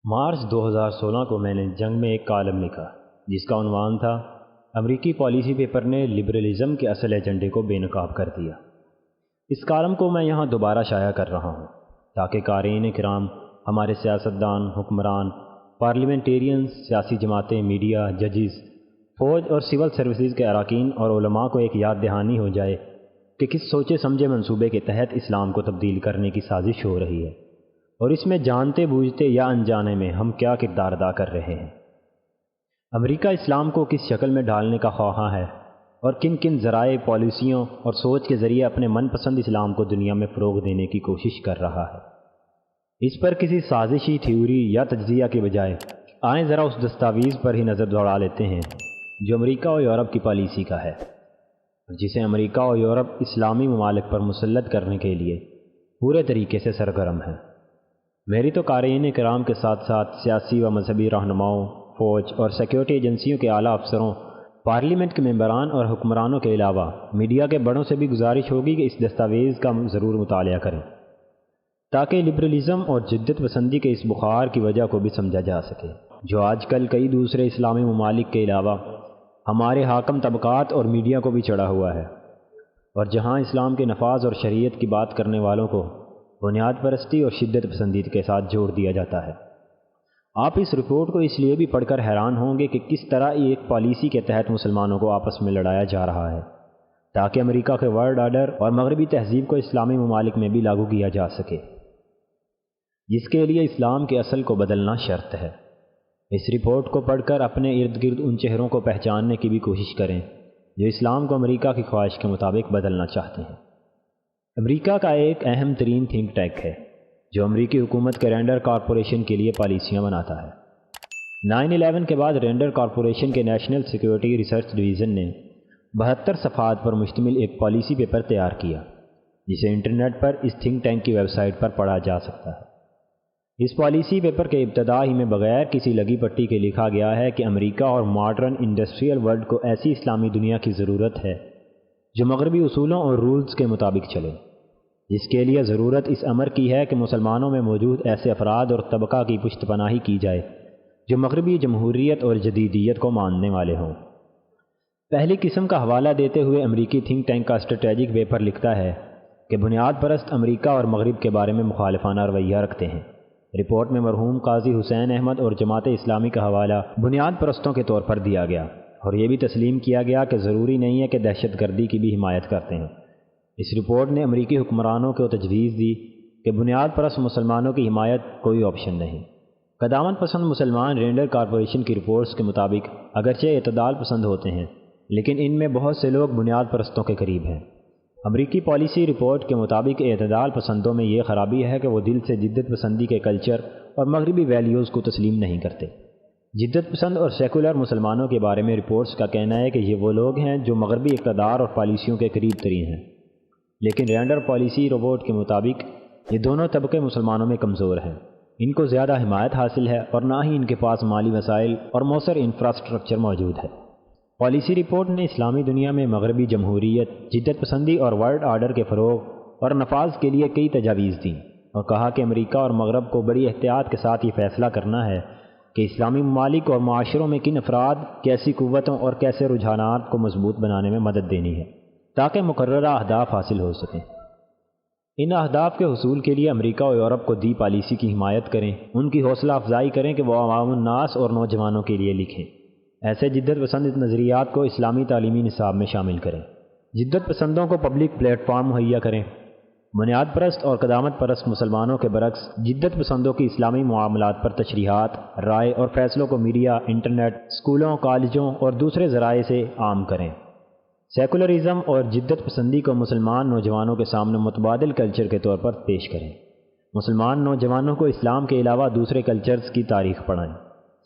مارچ 2016 کو میں نے جنگ میں ایک کالم لکھا جس کا عنوان تھا امریکی پالیسی پیپر نے لبرلزم کے اصل ایجنڈے کو بے نقاب کر دیا۔ اس کالم کو میں یہاں دوبارہ شائع کر رہا ہوں تاکہ قارئین کرام، ہمارے سیاستدان، حکمران، پارلیمنٹیرینز، سیاسی جماعتیں، میڈیا، ججز، فوج اور سول سروسز کے اراکین اور علماء کو ایک یاد دہانی ہو جائے کہ کس سوچے سمجھے منصوبے کے تحت اسلام کو تبدیل کرنے کی سازش ہو رہی ہے، اور اس میں جانتے بوجھتے یا انجانے میں ہم کیا کردار ادا کر رہے ہیں۔ امریکہ اسلام کو کس شکل میں ڈھالنے کا خواہاں ہے اور کن کن ذرائع، پالیسیوں اور سوچ کے ذریعے اپنے من پسند اسلام کو دنیا میں فروغ دینے کی کوشش کر رہا ہے۔ اس پر کسی سازشی تھیوری یا تجزیہ کے بجائے آئیں ذرا اس دستاویز پر ہی نظر دوڑا لیتے ہیں جو امریکہ اور یورپ کی پالیسی کا ہے، جسے امریکہ اور یورپ اسلامی ممالک پر مسلط کرنے کے لیے پورے طریقے سے سرگرم ہیں۔ میری تو قارئین کرام کے ساتھ ساتھ سیاسی و مذہبی رہنماؤں، فوج اور سیکیورٹی ایجنسیوں کے اعلیٰ افسروں، پارلیمنٹ کے ممبران اور حکمرانوں کے علاوہ میڈیا کے بڑوں سے بھی گزارش ہوگی کہ اس دستاویز کا ضرور مطالعہ کریں تاکہ لبرلزم اور جدت پسندی کے اس بخار کی وجہ کو بھی سمجھا جا سکے جو آج کل کئی دوسرے اسلامی ممالک کے علاوہ ہمارے حاکم طبقات اور میڈیا کو بھی چڑھا ہوا ہے، اور جہاں اسلام کے نفاذ اور شریعت کی بات کرنے والوں کو بنیاد پرستی اور شدت پسندی کے ساتھ جوڑ دیا جاتا ہے۔ آپ اس رپورٹ کو اس لیے بھی پڑھ کر حیران ہوں گے کہ کس طرح ایک پالیسی کے تحت مسلمانوں کو آپس میں لڑایا جا رہا ہے تاکہ امریکہ کے ورلڈ آرڈر اور مغربی تہذیب کو اسلامی ممالک میں بھی لاگو کیا جا سکے، جس کے لیے اسلام کے اصل کو بدلنا شرط ہے۔ اس رپورٹ کو پڑھ کر اپنے ارد گرد ان چہروں کو پہچاننے کی بھی کوشش کریں جو اسلام کو امریکہ کی خواہش کے مطابق بدلنا چاہتے ہیں۔ امریکہ کا ایک اہم ترین تھنک ٹینک ہے جو امریکی حکومت کے رینڈر کارپوریشن کے لیے پالیسیاں بناتا ہے۔ 9/11 کے بعد رینڈر کارپوریشن کے نیشنل سیکیورٹی ریسرچ ڈویژن نے 72 صفحات پر مشتمل ایک پالیسی پیپر تیار کیا جسے انٹرنیٹ پر اس تھنک ٹینک کی ویب سائٹ پر پڑھا جا سکتا ہے۔ اس پالیسی پیپر کے ابتدا ہی میں بغیر کسی لگی پٹی کے لکھا گیا ہے کہ امریکہ اور ماڈرن انڈسٹریل ورلڈ کو ایسی اسلامی دنیا کی ضرورت ہے جو مغربی اصولوں اور رولز کے مطابق چلے، جس کے لیے ضرورت اس امر کی ہے کہ مسلمانوں میں موجود ایسے افراد اور طبقہ کی پشت پناہی کی جائے جو مغربی جمہوریت اور جدیدیت کو ماننے والے ہوں۔ پہلی قسم کا حوالہ دیتے ہوئے امریکی تھنک ٹینک کا اسٹریٹجک پیپر لکھتا ہے کہ بنیاد پرست امریکہ اور مغرب کے بارے میں مخالفانہ رویہ رکھتے ہیں۔ رپورٹ میں مرحوم قاضی حسین احمد اور جماعت اسلامی کا حوالہ بنیاد پرستوں کے طور پر دیا گیا، اور یہ بھی تسلیم کیا گیا کہ ضروری نہیں ہے کہ دہشت گردی کی بھی حمایت کرتے ہیں۔ اس رپورٹ نے امریکی حکمرانوں کو تجویز دی کہ بنیاد پرست مسلمانوں کی حمایت کوئی آپشن نہیں۔ قدامت پسند مسلمان رینڈر کارپوریشن کی رپورٹس کے مطابق اگرچہ اعتدال پسند ہوتے ہیں لیکن ان میں بہت سے لوگ بنیاد پرستوں کے قریب ہیں۔ امریکی پالیسی رپورٹ کے مطابق اعتدال پسندوں میں یہ خرابی ہے کہ وہ دل سے جدت پسندی کے کلچر اور مغربی ویلیوز کو تسلیم نہیں کرتے۔ جدت پسند اور سیکولر مسلمانوں کے بارے میں رپورٹس کا کہنا ہے کہ یہ وہ لوگ ہیں جو مغربی اقتدار اور پالیسیوں کے قریب ترین ہیں، لیکن رینڈر پالیسی رپورٹ کے مطابق یہ دونوں طبقے مسلمانوں میں کمزور ہیں، ان کو زیادہ حمایت حاصل ہے اور نہ ہی ان کے پاس مالی وسائل اور مؤثر انفراسٹرکچر موجود ہے۔ پالیسی رپورٹ نے اسلامی دنیا میں مغربی جمہوریت، جدت پسندی اور ورلڈ آرڈر کے فروغ اور نفاذ کے لیے کئی تجاویز دیں اور کہا کہ امریکہ اور مغرب کو بڑی احتیاط کے ساتھ یہ فیصلہ کرنا ہے کہ اسلامی ممالک اور معاشروں میں کن افراد، کیسی قوتوں اور کیسے رجحانات کو مضبوط بنانے میں مدد دینی ہے تاکہ مقررہ اہداف حاصل ہو سکیں۔ ان اہداف کے حصول کے لیے امریکہ اور یورپ کو دی پالیسی کی حمایت کریں، ان کی حوصلہ افزائی کریں کہ وہ عوام الناس اور نوجوانوں کے لیے لکھیں، ایسے جدت پسند نظریات کو اسلامی تعلیمی نصاب میں شامل کریں، جدت پسندوں کو پبلک پلیٹ فارم مہیا کریں۔ بنیاد پرست اور قدامت پرست مسلمانوں کے برعکس جدت پسندوں کی اسلامی معاملات پر تشریحات، رائے اور فیصلوں کو میڈیا، انٹرنیٹ، اسکولوں، کالجوں اور دوسرے ذرائع سے عام کریں۔ سیکولرزم اور جدت پسندی کو مسلمان نوجوانوں کے سامنے متبادل کلچر کے طور پر پیش کریں۔ مسلمان نوجوانوں کو اسلام کے علاوہ دوسرے کلچرز کی تاریخ پڑھائیں،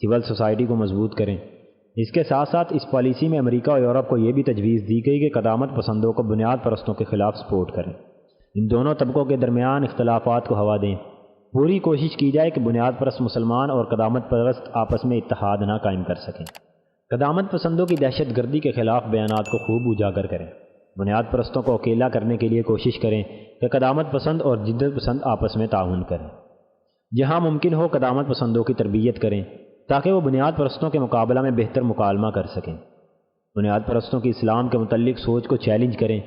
سول سوسائٹی کو مضبوط کریں۔ اس کے ساتھ ساتھ اس پالیسی میں امریکہ اور یورپ کو یہ بھی تجویز دی گئی کہ قدامت پسندوں کو بنیاد پرستوں کے خلاف سپورٹ کریں، ان دونوں طبقوں کے درمیان اختلافات کو ہوا دیں، پوری کوشش کی جائے کہ بنیاد پرست مسلمان اور قدامت پرست آپس میں اتحاد نہ قائم کر سکیں۔ قدامت پسندوں کی دہشت گردی کے خلاف بیانات کو خوب اجاگر کریں، بنیاد پرستوں کو اکیلا کرنے کے لیے کوشش کریں کہ قدامت پسند اور جدت پسند آپس میں تعاون کریں۔ جہاں ممکن ہو قدامت پسندوں کی تربیت کریں تاکہ وہ بنیاد پرستوں کے مقابلہ میں بہتر مکالمہ کر سکیں۔ بنیاد پرستوں کی اسلام کے متعلق سوچ کو چیلنج کریں۔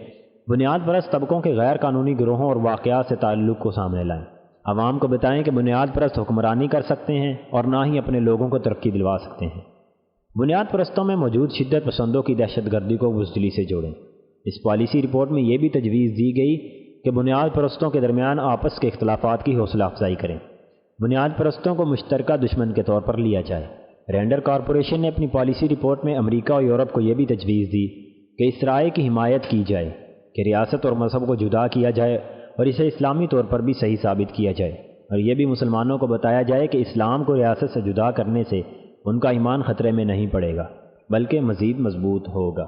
بنیاد پرست طبقوں کے غیر قانونی گروہوں اور واقعات سے تعلق کو سامنے لائیں۔ عوام کو بتائیں کہ بنیاد پرست حکمرانی کر سکتے ہیں اور نہ ہی اپنے لوگوں کو ترقی دلوا سکتے ہیں۔ بنیاد پرستوں میں موجود شدت پسندوں کی دہشت گردی کو بزدلی سے جوڑیں۔ اس پالیسی رپورٹ میں یہ بھی تجویز دی گئی کہ بنیاد پرستوں کے درمیان آپس کے اختلافات کی حوصلہ افزائی کریں۔ بنیاد پرستوں کو مشترکہ دشمن کے طور پر لیا جائے۔ رینڈر کارپوریشن نے اپنی پالیسی رپورٹ میں امریکہ اور یورپ کو یہ بھی تجویز دی کہ اس رائے کی حمایت کی جائے کہ ریاست اور مذہب کو جدا کیا جائے اور اسے اسلامی طور پر بھی صحیح ثابت کیا جائے، اور یہ بھی مسلمانوں کو بتایا جائے کہ اسلام کو ریاست سے جدا کرنے سے ان کا ایمان خطرے میں نہیں پڑے گا بلکہ مزید مضبوط ہوگا۔